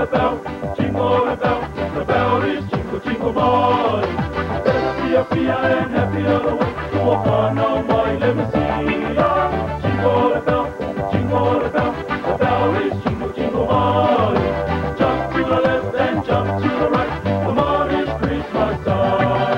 a bell, jingle a bell. The bell is jingle, jingle my. Better be a fia and happy all the way to a fun on my limousine. Jingle a bell, jingle a bell. The bell is jingle, jingle my. Jump to the left and jump to the right. Come on, it's Christmas time.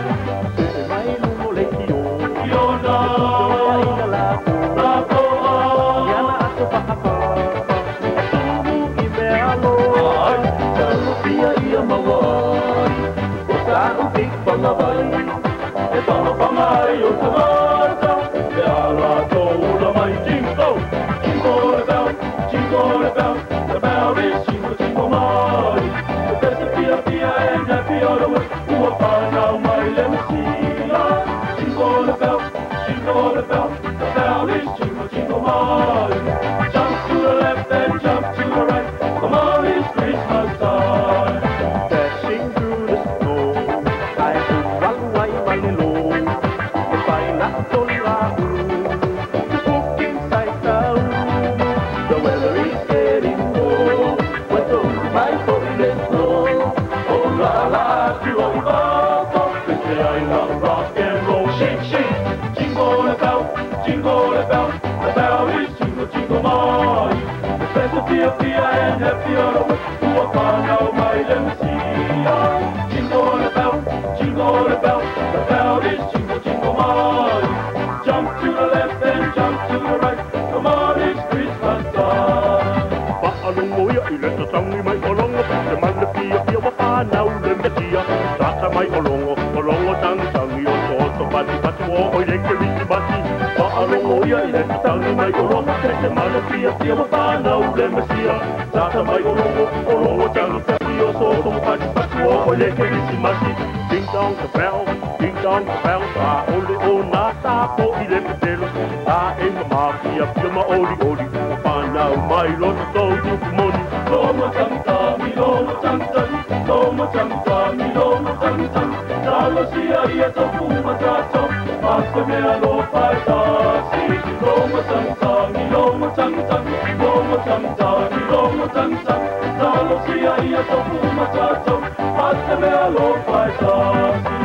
Ding dong the bell, sa oli o nasa po ilepitelo, sa mafia pima oli oli, panau mai loto todo kumoni. Lomo tam tam, lomo tam tam, lomo tam tam, lomo tam tam. Dalo sia ia to fuma tato, passa me a lo paisasi. Lomo tam tam, lomo tam tam, lomo tam tam, lomo tam tam. Dalo sia ia to fuma tato, passa me a lo paisasi.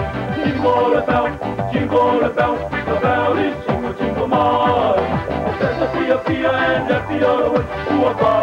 Jingle a bell, the bell is jingle jingle my. There's a fia and happy all the way to a bar.